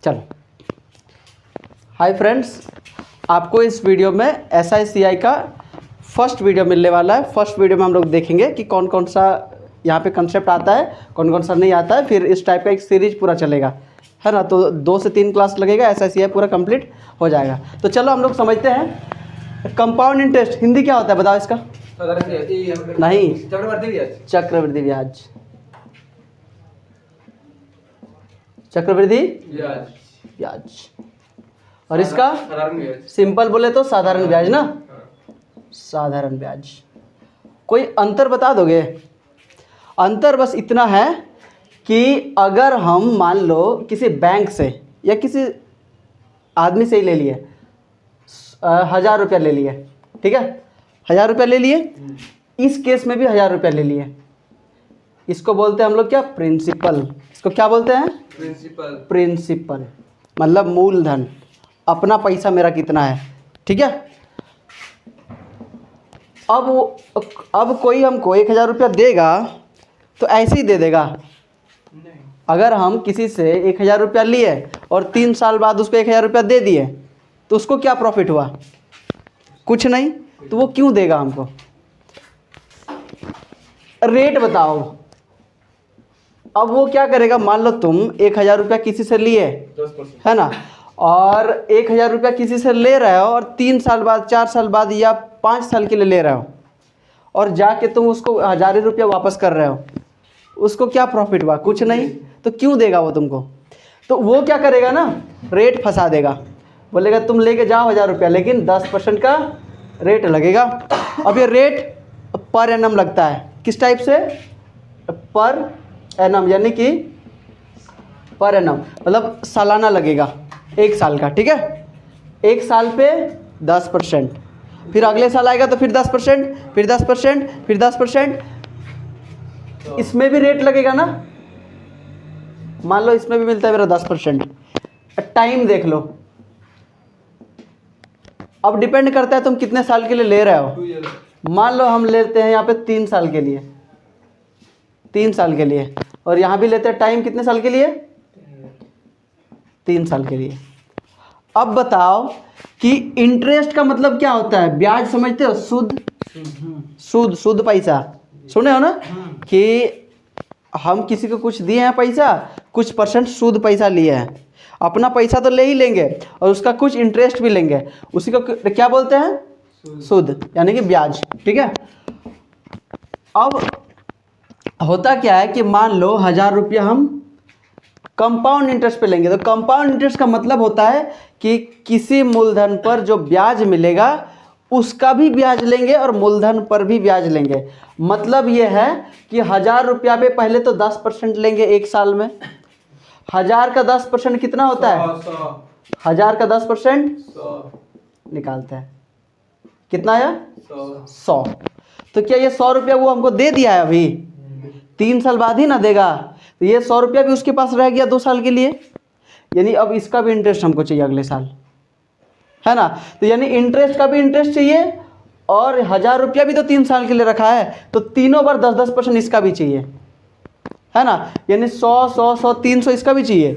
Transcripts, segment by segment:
चलो, hi friends, आपको इस वीडियो में SICI का फर्स्ट वीडियो मिलने वाला है। फर्स्ट वीडियो में हम लोग देखेंगे कि कौन कौन सा यहाँ पे कंसेप्ट आता है, कौन कौन सा नहीं आता है। फिर इस टाइप का एक सीरीज पूरा चलेगा, है ना। तो 2 से 3 क्लास लगेगा, SICI पूरा कंप्लीट हो जाएगा। तो चलो हम लोग समझते हैं कंपाउंड इंटरेस्ट हिंदी क्या होता है, बताओ इसका। नहीं, चक्रवृद्धि ब्याज। चक्रवृद्धि ब्याज। और इसका सिंपल बोले तो साधारण ब्याज ना, साधारण ब्याज। कोई अंतर बता दोगे? अंतर बस इतना है कि अगर हम मान लो किसी बैंक से या किसी आदमी से ही ले लिए 1000 रुपया ले लिए, ठीक है, 1000 रुपया ले लिए। इस केस में भी 1000 रुपया ले लिए। इसको बोलते हैं हम लोग क्या, प्रिंसिपल। इसको क्या बोलते हैं? प्रिंसिपल मतलब मूलधन, अपना पैसा मेरा कितना है, ठीक है। अब कोई हमको 1000 रुपया देगा तो ऐसे ही दे देगा। अगर हम किसी से 1000 रुपया लिए और 3 साल बाद उसको 1000 रुपया दे दिए तो उसको क्या प्रॉफिट हुआ? कुछ नहीं। तो वो क्यों देगा हमको? रेट बताओ। अब वो क्या करेगा, मान लो तुम 1000 रुपया किसी से लिए, है ना, और 1000 रुपया किसी से ले रहे हो और 3 साल बाद, 4 साल बाद या 5 साल के लिए ले रहे हो और जाके तुम उसको 1000 रुपया वापस कर रहे हो, उसको क्या प्रॉफिट हुआ? कुछ नहीं। तो क्यों देगा वो तुमको? तो वो क्या करेगा ना, रेट फंसा देगा। बोलेगा तुम लेके जाओ 1000 रुपया, लेकिन 10% का रेट लगेगा। अब ये रेट पर एनम लगता है। किस टाइप से? पर एनम, यानी कि पर एनम मतलब सालाना लगेगा, 1 साल का, ठीक है। 1 साल पे 10%, फिर अगले साल आएगा तो फिर 10%, फिर 10%, फिर 10%। इसमें भी रेट लगेगा ना। मान लो इसमें भी मिलता है मेरा 10%। टाइम देख लो। अब डिपेंड करता है तुम कितने साल के लिए ले रहे हो। मान लो हम लेते हैं यहाँ पे 3 साल के लिए, 3 साल के लिए, और यहाँ भी लेते हैं टाइम कितने साल के लिए? 3 साल के लिए। अब बताओ कि इंटरेस्ट का मतलब क्या होता है? ब्याज समझते हो? शुद्ध पैसा सुने हो ना, कि हम किसी को कुछ दिए हैं पैसा, कुछ % शुद्ध पैसा लिए हैं। अपना पैसा तो ले ही लेंगे और उसका कुछ इंटरेस्ट भी लेंगे, उसी को क्या बोलते हैं? शुद्ध, यानी कि ब्याज, ठीक है। अब होता क्या है कि मान लो 1000 रुपया हम कंपाउंड इंटरेस्ट पे लेंगे। तो कंपाउंड इंटरेस्ट का मतलब होता है कि किसी मूलधन पर जो ब्याज मिलेगा उसका भी ब्याज लेंगे और मूलधन पर भी ब्याज लेंगे। मतलब ये है कि 1000 रुपया पे पहले तो 10% लेंगे 1 साल में। 1000 का 10% कितना होता है? 1000 का 10% निकालते हैं, कितना आया? 100। तो क्या ये 100 रुपया वो हमको दे दिया है? अभी 3 साल बाद ही ना देगा। तो ये 100 रुपया भी उसके पास रह गया 2 साल के लिए, यानी अब इसका भी इंटरेस्ट हमको चाहिए अगले साल, है ना। तो यानी इंटरेस्ट का भी इंटरेस्ट चाहिए और 1000 रुपया भी तो 3 साल के लिए रखा है, तो तीनों बार 10-10% इसका भी चाहिए, है ना। यानी 100, 300 इसका भी चाहिए।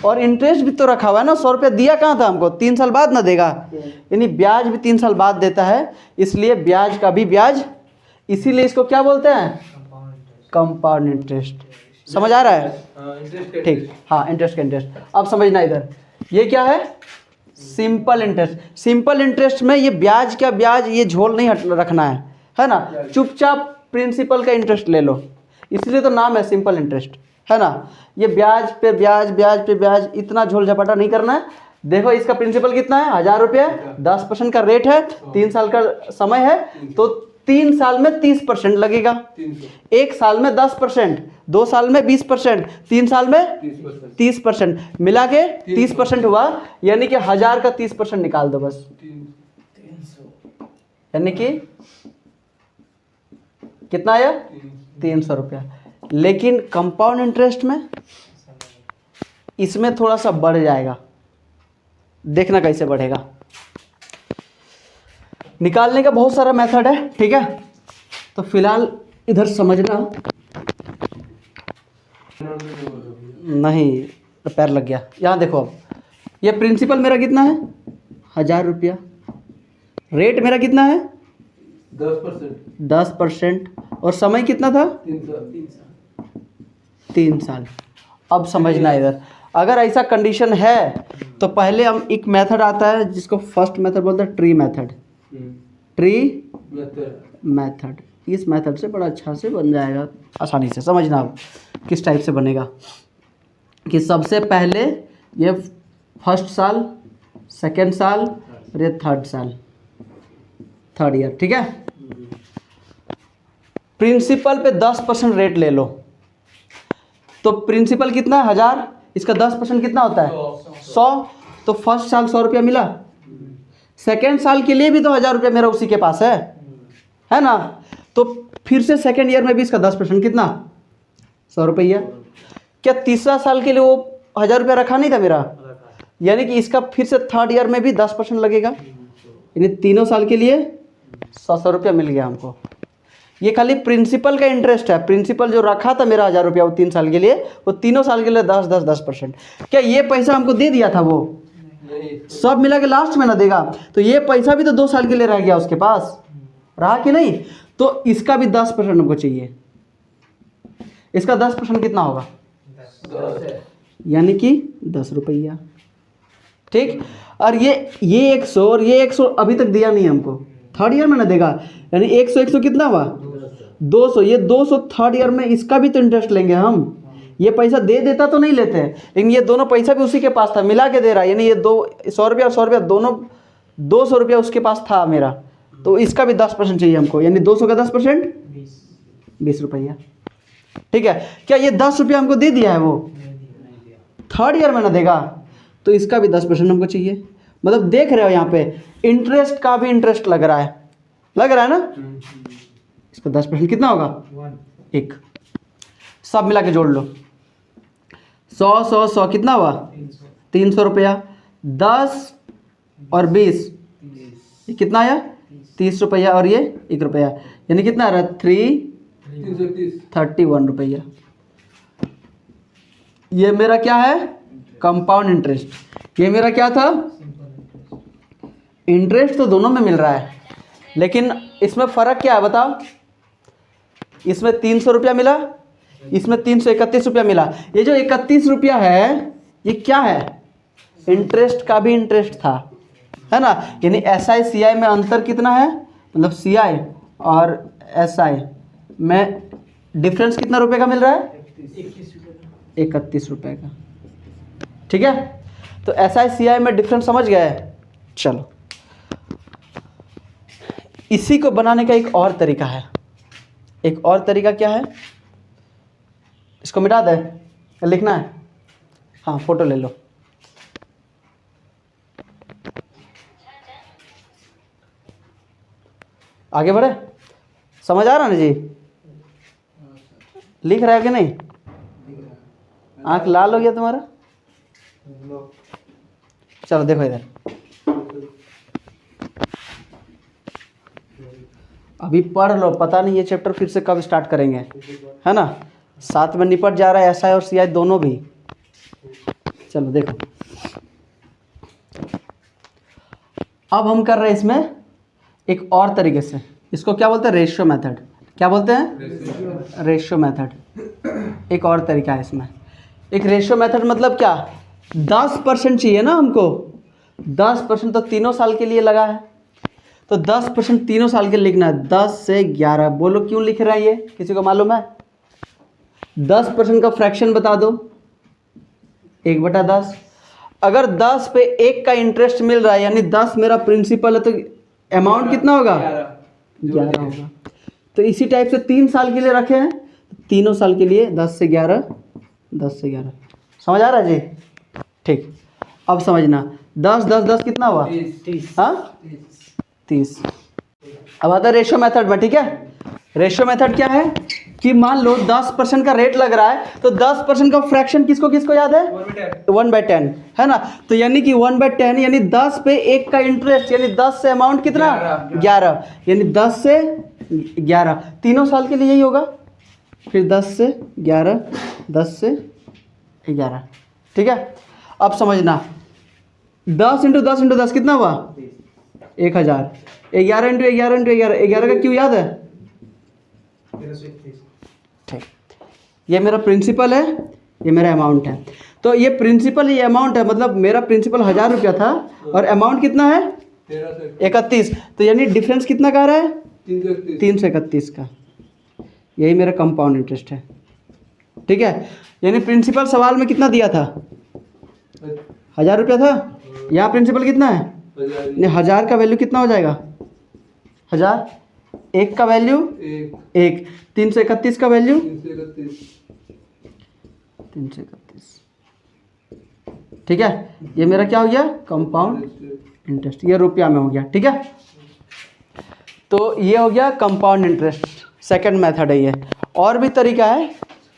और इंटरेस्ट भी तो रखा हुआ है ना। 100 रुपया दिया कहाँ था हमको? 3 साल बाद ना देगा। यानी ब्याज भी 3 साल बाद देता है, इसलिए ब्याज का भी ब्याज। इसीलिए इसको क्या बोलते हैं? Compound interest. समझ आ रहा है? ठीक, हाँ, इंटरेस्ट का इंटरेस्ट। अब समझना इधर, ये क्या है? Simple interest. सिंपल इंटरेस्ट में ये ब्याज क्या ब्याज, ये झोल नहीं रखना है ना। चुपचाप प्रिंसिपल का इंटरेस्ट ले लो, इसलिए तो नाम है सिंपल इंटरेस्ट, है ना। ये ब्याज पे ब्याज, ब्याज पे ब्याज, इतना झोल झपाटा नहीं करना है। देखो इसका प्रिंसिपल कितना है? 1000 रुपया, 10% का रेट है, 3 साल का समय है, तो 3 साल में 30% लगेगा। 1 साल में 10%, 2 साल में 20%, 3 साल में 30%, मिला के 30% हुआ। यानी कि 1000 का 30% निकाल दो बस, यानी कि कितना आया? 300 रुपया। लेकिन कंपाउंड इंटरेस्ट में इसमें थोड़ा सा बढ़ जाएगा, देखना कैसे बढ़ेगा। निकालने का बहुत सारा मेथड है, ठीक है। तो फिलहाल इधर समझना। नहीं, पैर लग गया। यहाँ देखो, अब ये प्रिंसिपल मेरा कितना है 1000 रुपया, रेट मेरा कितना है 10%, और समय कितना था 3 साल। अब समझना इधर, अगर ऐसा कंडीशन है तो पहले हम एक मेथड आता है जिसको फर्स्ट मेथड बोलते हैं, ट्री मेथड। ट्री मेथड, इस मेथड से बड़ा अच्छा से बन जाएगा आसानी से। समझना अब किस टाइप से बनेगा, कि सबसे पहले ये फर्स्ट साल, सेकेंड साल और ये थर्ड साल, थर्ड ईयर, ठीक है। प्रिंसिपल पे 10% रेट ले लो, तो प्रिंसिपल कितना है 1000, इसका 10% कितना होता है 100, तो फर्स्ट साल 100 रुपया मिला, सेकेंड साल के लिए भी तो 1000 रुपया मेरा उसी के पास है ना। तो फिर से सेकेंड ईयर में भी इसका 10% कितना 100 रुपया। क्या तीसरा साल के लिए वो 1000 रुपया रखा नहीं था मेरा, यानी कि इसका फिर से थर्ड ईयर में भी 10% लगेगा, यानी तीनों साल के लिए 100 रुपया मिल गया हमको। ये खाली प्रिंसिपल का इंटरेस्ट है, प्रिंसिपल जो रखा था मेरा 1000 रुपया वो 3 साल के लिए, वो तीनों साल के लिए 10%। क्या ये पैसा हमको दे दिया था वो सब मिला के लास्ट में ना देगा, तो ये पैसा भी तो 2 साल के लिए रह गया उसके पास, रहा कि नहीं। तो इसका भी 10% हमको चाहिए, इसका 10% कितना होगा यानी कि 10 रुपया, ठीक। और ये 100 और ये 100 अभी तक दिया नहीं हमको, थर्ड ईयर में ना देगा, यानी 100 कितना हुआ 200, ये 200 थर्ड ईयर में इसका भी तो इंटरेस्ट लेंगे हम। ये पैसा दे देता तो नहीं लेते हैं, लेकिन ये दोनों पैसा भी उसी के पास था, मिला के दे रहा है, यानी ये 100 रुपया और 100 रुपया दोनों 200 रुपया उसके पास था मेरा, तो इसका भी 10% चाहिए हमको, यानी 200 का 10% 20 रुपया, ठीक है। क्या ये 10 रुपया हमको दे दिया है वो, थर्ड ईयर में ना देगा, तो इसका भी 10% हमको चाहिए। मतलब देख रहे हो यहाँ पे इंटरेस्ट का भी इंटरेस्ट लग रहा है ना। इसका 10% कितना होगा 1, सब मिला के जोड़ लो, 100 कितना हुआ 300 रुपया, 10 और 20 ये कितना आया 30 रुपया, और ये 1 रुपया, यानी कितना आ रहा है 31 रुपया। ये मेरा क्या है कंपाउंड इंटरेस्ट, ये मेरा क्या था इंटरेस्ट, तो दोनों में मिल रहा है, लेकिन इसमें फ़र्क क्या है बताओ। इसमें 300 रुपया मिला, इसमें 331 रुपया मिला। ये जो 31 रुपया है ये क्या है इंटरेस्ट का भी इंटरेस्ट था, है ना। यानी SI CI में अंतर कितना है, मतलब CI और SI में डिफरेंस कितना रुपए का मिल रहा है 31 रुपये का, ठीक है। तो SI CI में डिफरेंस समझ गए। चलो इसी को बनाने का एक और तरीका है, एक और तरीका क्या है, इसको मिटा दे, लिखना है, हाँ फोटो ले लो। आगे बढ़े, समझ आ रहा ना जी, लिख रहा है कि नहीं, आंख लाल हो गया तुम्हारा। चलो देखो इधर, अभी पढ़ लो, पता नहीं ये चैप्टर फिर से कब स्टार्ट करेंगे, है ना। साथ में निपट जा रहा है SI और CI दोनों भी। चलो देखो, अब हम कर रहे हैं इसमें एक और तरीके से, इसको क्या बोलते हैं रेशियो मेथड। क्या बोलते हैं रेशियो मेथड। एक और तरीका है इसमें, एक रेशियो मेथड मतलब क्या 10% चाहिए ना हमको, 10% तो तीनों साल के लिए लगा है, तो 10% तीनों साल के लिखना है। 10 से 11, बोलो क्यों लिख रहे हैं ये, किसी को मालूम है। 10% का फ्रैक्शन बता दो, 1/10। अगर 10 पे 1 का इंटरेस्ट मिल रहा है, यानी 10 मेरा प्रिंसिपल है, तो अमाउंट कितना होगा 11 होगा। तो इसी टाइप से 3 साल के लिए रखे हैं, तीनों साल के लिए 10 से 11, 10 से 11। समझ आ रहा है जी, ठीक। अब समझना 10 10 10 कितना हुआ 30, हाँ 30। अब आता है रेशियो मेथड में, ठीक है। रेशियो मेथड क्या है कि मान लो 10% का रेट लग रहा है, तो 10% का फ्रैक्शन किसको किसको याद है 1/10, है ना। तो यानी कि 1/10 यानी 10 पे 1 का इंटरेस्ट, यानी 10 से अमाउंट कितना 11, यानी 10 से 11 तीनों साल के लिए यही होगा। फिर 10 से 11, 10 से 11, ठीक है। अब समझना 10 × 10 × 10 कितना हुआ? 1000। 11 × 11 × 11, 11 का क्यों याद है? ठीक, ये मेरा प्रिंसिपल है, ये मेरा अमाउंट है। तो ये प्रिंसिपल, ये अमाउंट है, मतलब मेरा प्रिंसिपल 1000 रुपया था और अमाउंट कितना है? 31। तो यानी डिफरेंस कितना का रहा है? 331 का। यही मेरा कंपाउंड इंटरेस्ट है। ठीक है, यानी प्रिंसिपल सवाल में कितना दिया था? 1000 रुपया था। यहाँ प्रिंसिपल कितना है? 1000 का वैल्यू कितना हो जाएगा? 1000। 1 का वैल्यू 1, 331 का वैल्यू 331। ठीक है, ये मेरा क्या हो गया? Compound interest. ये रुपया में हो गया। ठीक है, तो ये हो गया कंपाउंड इंटरेस्ट, सेकंड मेथड है ये। और भी तरीका है,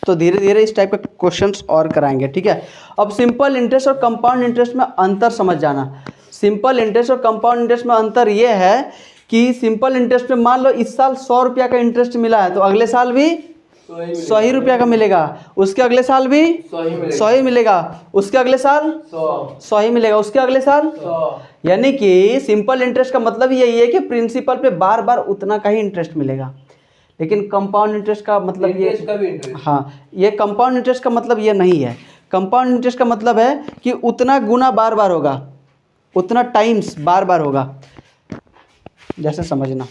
तो धीरे धीरे इस टाइप के क्वेश्चंस और कराएंगे। ठीक है, अब सिंपल इंटरेस्ट और कंपाउंड इंटरेस्ट में अंतर समझ जाना। सिंपल इंटरेस्ट और कंपाउंड इंटरेस्ट में अंतर ये है कि सिंपल इंटरेस्ट में मान लो इस साल 100 रुपया का इंटरेस्ट मिला है, तो अगले साल भी 100 ही रुपया का मिलेगा, उसके अगले साल भी 100 ही मिलेगा, उसके अगले साल 100 ही मिलेगा, उसके अगले साल 100। यानी कि सिंपल इंटरेस्ट का मतलब यही है कि प्रिंसिपल पे बार बार उतना का ही इंटरेस्ट मिलेगा। लेकिन कंपाउंड इंटरेस्ट का मतलब ये, हाँ, ये कंपाउंड इंटरेस्ट का मतलब ये नहीं है। कंपाउंड इंटरेस्ट का मतलब है कि उतना गुना बार बार होगा, उतना टाइम्स बार बार होगा। जैसे समझना,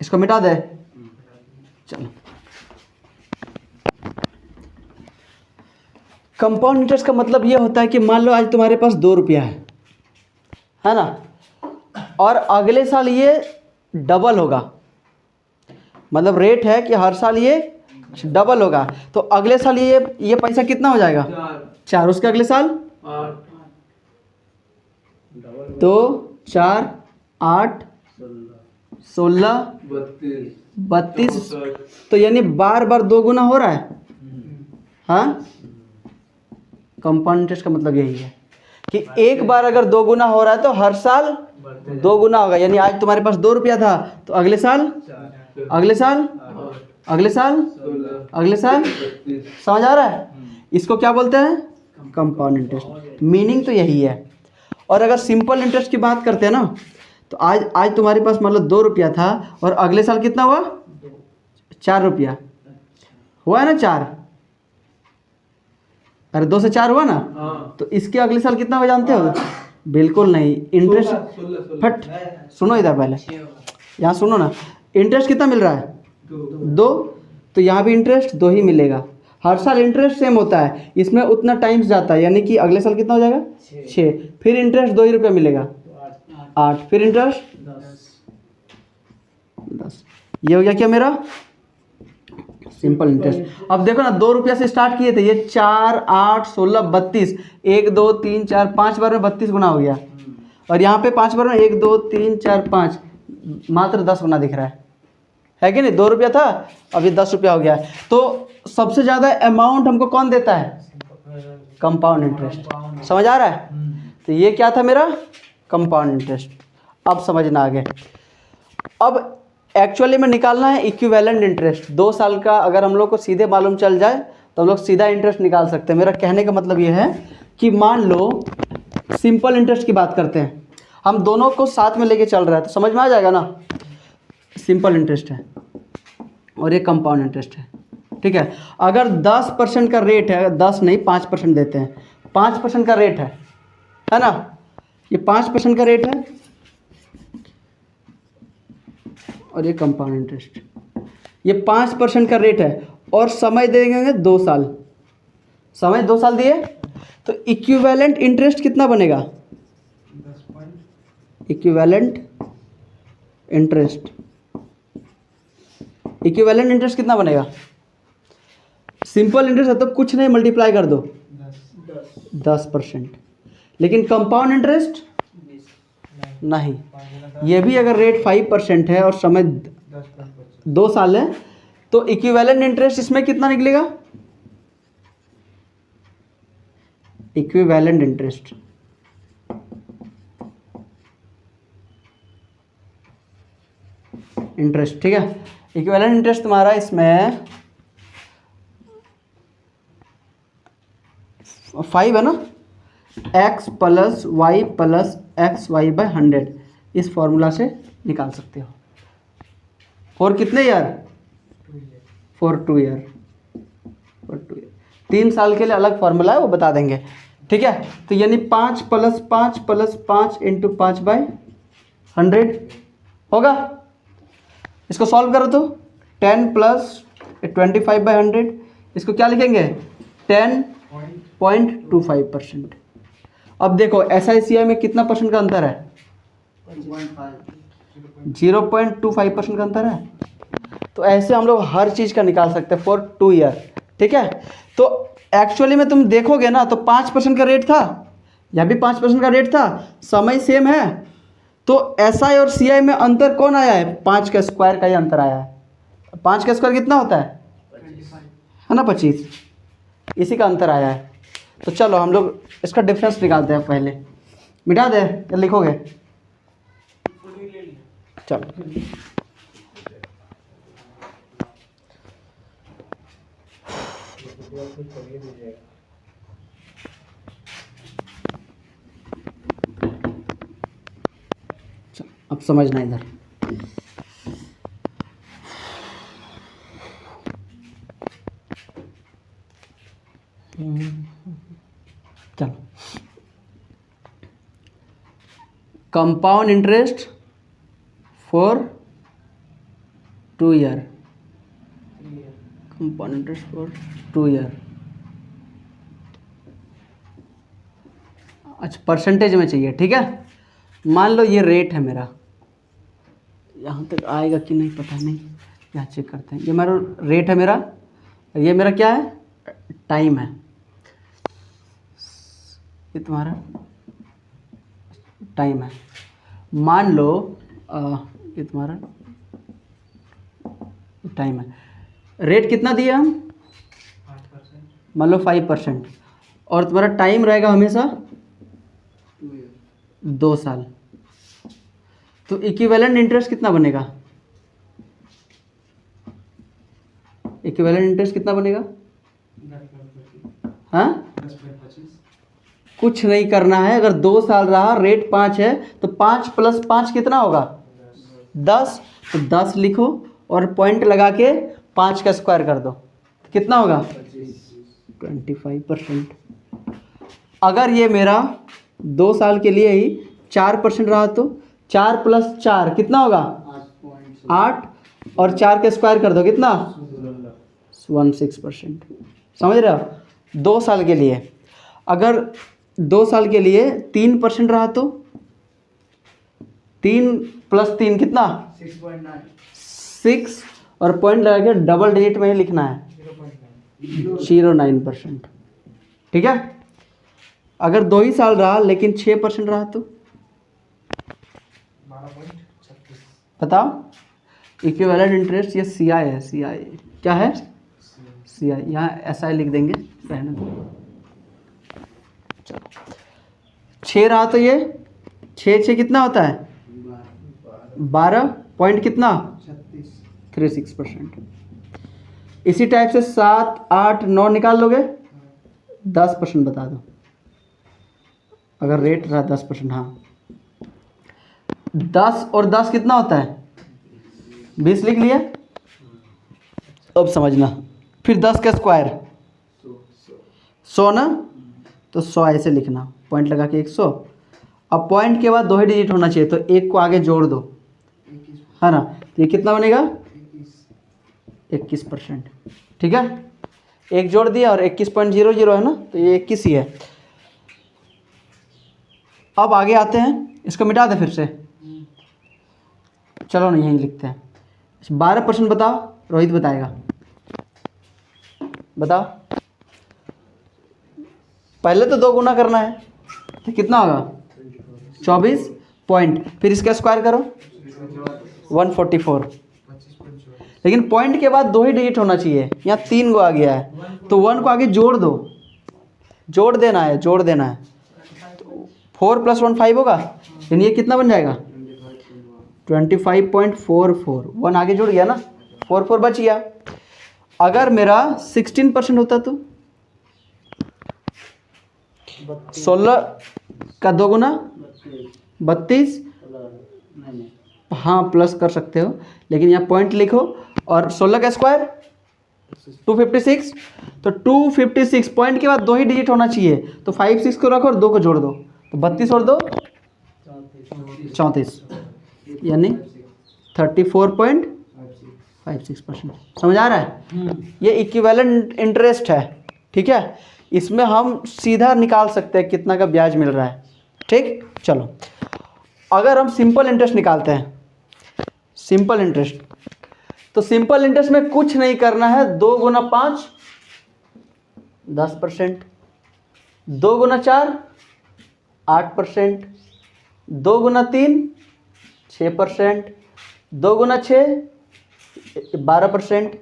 इसको मिटा दे। चलो, कंपाउंड इंटरेस्ट का मतलब ये होता है कि मान लो आज तुम्हारे पास 2 रुपया है ना, और अगले साल ये डबल होगा। मतलब रेट है कि हर साल ये डबल होगा, तो अगले साल ये पैसा कितना हो जाएगा? 4। उसके अगले साल 2, 4, 8, 16, 32। तो यानी बार बार 2 गुना हो रहा है। हाँ, कंपाउंड इंटरेस्ट का मतलब यही है कि एक बार अगर 2 गुना हो रहा है तो हर साल 2 गुना होगा। यानी आज तुम्हारे पास 2 रुपया था, तो अगले साल, अगले साल, अगले साल, अगले साल। समझ आ रहा है? इसको क्या बोलते हैं? Compound interest. मीनिंग तो यही है। और अगर सिंपल इंटरेस्ट की बात करते हैं ना, तो आज तुम्हारे पास मान लो 2 रुपया था और अगले साल कितना हुआ? 4 रुपया हुआ है ना, 4। अरे 2 से 4 हुआ ना। तो इसके अगले साल कितना हुआ जानते हो? बिल्कुल नहीं। इंटरेस्ट फट, सुनो इधर पहले, यहाँ सुनो ना। इंटरेस्ट कितना मिल रहा है? 2। तो यहाँ भी इंटरेस्ट 2 ही मिलेगा। हर साल इंटरेस्ट सेम होता है, इसमें उतना टाइम्स जाता है, यानी कि अगले साल कितना हो जाएगा? 6। फिर इंटरेस्ट 2 ही रुपया मिलेगा, 8। फिर इंटरेस्ट 10। ये हो गया क्या मेरा सिंपल इंटरेस्ट। अब देखो ना, 2 रुपया से स्टार्ट किए थे, ये 4, 8, 16, 32। 1, 2, 3, 4, 5 बार में 32 गुना हो गया। और यहाँ पे 5 बार में 1, 2, 3, 4, 5, मात्र 10 गुना दिख रहा है कि नहीं? 2 रुपया था, अभी 10 रुपया हो गया है। तो सबसे ज़्यादा अमाउंट हमको कौन देता है? Compound interest. समझ आ रहा है? तो ये क्या था मेरा? Compound interest. अब समझना आगे। अब एक्चुअली में निकालना है इक्विवेलेंट इंटरेस्ट। 2 साल का अगर हम लोग को सीधे मालूम चल जाए तो हम लोग सीधा इंटरेस्ट निकाल सकते हैं। मेरा कहने का मतलब ये है कि मान लो सिंपल इंटरेस्ट की बात करते हैं, हम दोनों को साथ में लेके चल रहा है, तो समझ में आ जाएगा ना। सिंपल इंटरेस्ट है और ये कंपाउंड इंटरेस्ट है। ठीक है, अगर 10% का रेट है, 10 नहीं 5% देते हैं, 5% का रेट है ना, ये 5% का रेट है और ये कंपाउंड इंटरेस्ट, ये 5% का रेट है और समय देंगे 2 साल। समय 2 साल दिए तो इक्विवेलेंट इंटरेस्ट कितना बनेगा? इक्विवेलेंट इंटरेस्ट, इक्विवेलेंट इंटरेस्ट कितना बनेगा? सिंपल इंटरेस्ट है तो कुछ नहीं, मल्टीप्लाई कर दो 10%। लेकिन कंपाउंड इंटरेस्ट नहीं, ये भी अगर रेट 5% है और समय 2 साल है तो इक्विवेलेंट इंटरेस्ट इसमें कितना निकलेगा? इक्विवेलेंट इंटरेस्ट ठीक है, इक्विवेलेंट इंटरेस्ट तुम्हारा इसमें 5 है ना, x plus y plus x y by 100 इस फॉर्मूला से निकाल सकते हो। फॉर कितने ईयर? For 2 year. 3 साल के लिए अलग फॉर्मूला है, वो बता देंगे। ठीक है, तो यानी 5 प्लस 5 इंटू 5 बाय 100 होगा। इसको सॉल्व करो तो 10 प्लस 25 बाय 100, इसको क्या लिखेंगे? 10.25%। अब देखो SICI में कितना परसेंट का अंतर है? 0.25% का अंतर है। तो ऐसे हम लोग हर चीज़ का निकाल सकते हैं फॉर 2 ईयर। ठीक है, तो एक्चुअली में तुम देखोगे ना तो 5% का रेट था, या भी 5% का रेट था, समय सेम है। तो SI और CI में अंतर कौन आया है? 5 का स्क्वायर का ही अंतर आया है। 5 का स्क्वायर कितना होता है? 25 है ना, 25, इसी का अंतर आया है। तो चलो हम लोग इसका डिफरेंस निकालते हैं। पहले मिटा दे या लिखोगे? चलो अब समझना इधर। चलो, compound interest for 2 year, compound interest for 2 year. अच्छा, परसेंटेज में चाहिए। ठीक है, मान लो ये रेट है मेरा, यहाँ तक आएगा कि नहीं पता नहीं, यहाँ चेक करते हैं। ये मेरा रेट है मेरा, ये मेरा क्या है? टाइम है। ये तुम्हारा टाइम है। मान लो ये तुम्हारा टाइम है। रेट कितना दिया हम? 5%। मान लो 5%, और तुम्हारा टाइम रहेगा हमेशा 2 साल। तो इक्विवेलेंट इंटरेस्ट कितना बनेगा? इक्विवेलेंट इंटरेस्ट कितना बनेगा? हाँ, कुछ नहीं करना है। अगर 2 साल रहा, रेट 5 है, तो 5 प्लस 5 कितना होगा? 10। तो 10 लिखो और पॉइंट लगा के 5 का स्क्वायर कर दो, कितना होगा? 25%। अगर ये मेरा 2 साल के लिए ही 4% रहा तो 4 प्लस 4 कितना होगा? 8, और 4 का स्क्वायर कर दो, कितना? 16%। समझ रहे हो? 2 साल के लिए। अगर 2 साल के लिए 3% रहा तो 3 प्लस 3 कितना? 6, और पॉइंट लगा के डबल डिजिट में ही लिखना है, 0.9%। ठीक है, अगर 2 ही साल रहा लेकिन 6% रहा तो 12.36। बताओ, इक्विवेलेंट इंटरेस्ट ये CI है। CI क्या है? CI, यहाँ SI लिख देंगे, रहने दो। चलो, 6 रहा तो ये 6 कितना होता है? 12 पॉइंट कितना? 36%। इसी टाइप से 7, 8, 9 निकाल लोगे, 10% बता दो। अगर रेट रहा 10%, हाँ 10 और 10 कितना होता है? 20 लिख लिया। अब समझना, फिर 10 का स्क्वायर 100 ना, तो 100 ऐसे लिखना, पॉइंट लगा के 100। अब पॉइंट के बाद 2 ही डिजिट होना चाहिए, तो 1 को आगे जोड़ दो, है ना। तो ये कितना बनेगा? 21%। ठीक है, 1 जोड़ दिया और 21.00 है ना, तो ये 21 ही है। अब आगे आते हैं, इसको मिटा दे फिर से। चलो नहीं, यहीं लिखते हैं। 12% बताओ, रोहित बताएगा। बताओ, पहले तो 2 गुना करना है, तो कितना होगा? 24 पॉइंट, फिर इसका स्क्वायर करो 144। लेकिन पॉइंट के बाद 2 ही डिजिट होना चाहिए, यहाँ 3 गो आ गया है, तो 1 को आगे जोड़ दो, जोड़ देना है, जोड़ देना है। 4 + 1 5 होगा, यानी ये कितना बन जाएगा? 25.44। 1 आगे जुड़ गया ना, 4 बच गया। अगर मेरा 16% होता तो 16 का 2 गुना 32, हाँ प्लस कर सकते हो, लेकिन यहाँ पॉइंट लिखो। और 16 का स्क्वायर 256, तो 256 पॉइंट के बाद 2 ही डिजिट होना चाहिए, तो 5 6 को रखो और 2 को जोड़ दो, तो 32 और 2 34, यानी 34.56%। समझ आ रहा है? ये इक्विवेलेंट इंटरेस्ट है, ठीक है। इसमें हम सीधा निकाल सकते हैं कितना का ब्याज मिल रहा है, ठीक। चलो अगर हम सिंपल इंटरेस्ट निकालते हैं, सिंपल इंटरेस्ट, तो सिंपल इंटरेस्ट में कुछ नहीं करना है। 2 गुना 5 10%, 2 गुना 4 8%, 2 गुना 3 6%, 2 गुना 6 12%,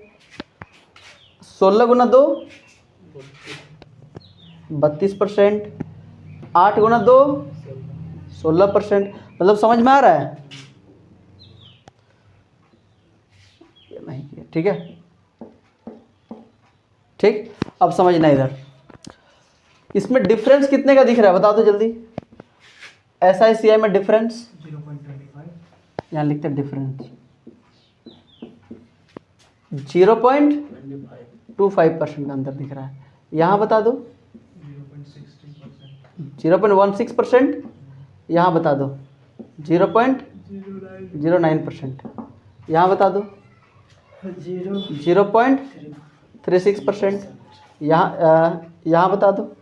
16 गुना 2 32%, 8 गुना 2 16%। मतलब समझ में आ रहा है? नहीं किया, ठीक है, ठीक। अब समझना इधर, इसमें डिफरेंस कितने का दिख रहा है बताओ तो जल्दी। SICI में डिफरेंस 0.25, यहाँ लिखते हैं डिफरेंस 0.25% का अंतर दिख रहा है। यहाँ बता दो 0.16%, यहाँ बता दो 0.09%, यहाँ बता दो 0.36%, यहाँ बता दो,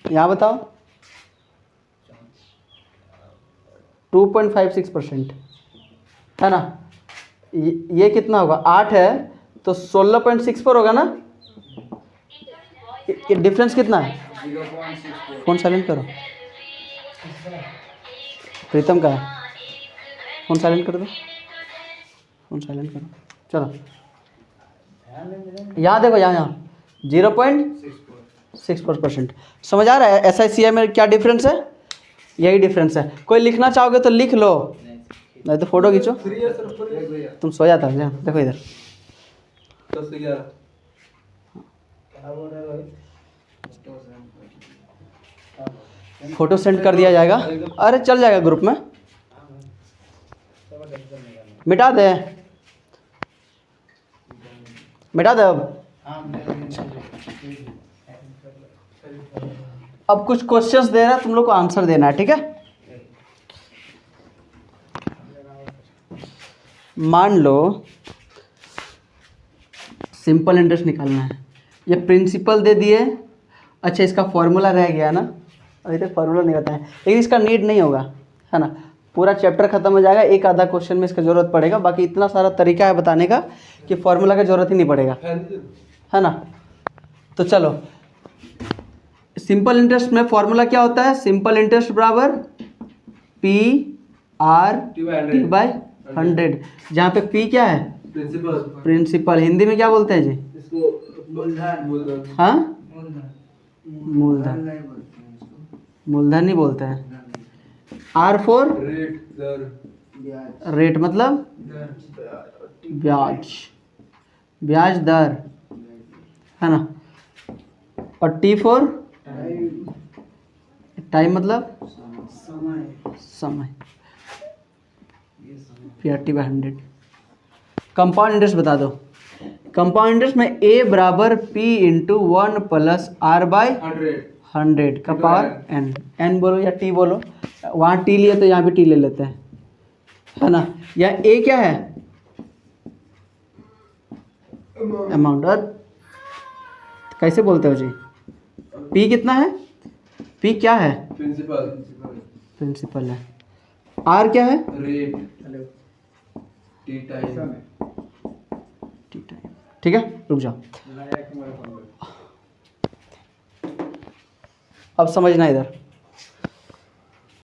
यहाँ बताओ 2.56%, है ना। ये कितना होगा? 8 है तो 16.6 पर होगा ना। ये डिफरेंस कितना है? फोन साइलेंट करो, प्रीतम का है, फोन साइलेंट कर दो, फोन साइलेंट करो। चलो यहाँ देखो, यहाँ 0.64%। समझ आ रहा है? SICI में क्या डिफरेंस है? यही डिफरेंस है। कोई लिखना चाहोगे तो लिख लो, नहीं तो फोटो खींचो। तुम सो जाता है, देखो इधर 10 फोटो सेंड कर दिया जाएगा। अरे चल जाएगा ग्रुप में, मिटा दे, मिटा दे। अब कुछ क्वेश्चंस दे रहा है, तुम लोग को आंसर देना है, ठीक है। मान लो सिंपल इंटरेस्ट निकालना है, ये प्रिंसिपल दे दिए। अच्छा इसका फॉर्मूला रह गया ना, अभी तक फॉर्मूला नहीं बताया, लेकिन इसका नीड नहीं होगा, है ना। पूरा चैप्टर खत्म हो जाएगा, एक आधा क्वेश्चन में इसका ज़रूरत पड़ेगा, बाकी इतना सारा तरीका है बताने का कि फॉर्मूला का ज़रूरत ही नहीं पड़ेगा, है ना। तो चलो सिंपल इंटरेस्ट में फॉर्मूला क्या होता है? सिंपल इंटरेस्ट बराबर PR/T/100, जहाँ पे P क्या है? प्रिंसिपल। हिंदी में क्या बोलते हैं जी? हाँ मूलधन, मूलधन नहीं बोलते हैं। R फॉर रेट, मतलब ब्याज, ब्याज दर, है ना। और T फॉर टाइम, मतलब समय, PR/100। कंपाउंड इंटरेस्ट बता दो। कंपाउंड इंटरेस्ट में A बराबर P इंटू 1 प्लस R/100 का पावर n बोलो या T बोलो, वहाँ T लिया तो यहाँ भी T ले लेते हैं, है ना। या A क्या है? अमाउंट। और कैसे बोलते हो जी? P कितना है? P क्या है? प्रिंसिपल है। R क्या है? Rate, T time. ठीक है, रुक जाओ, अब समझना इधर।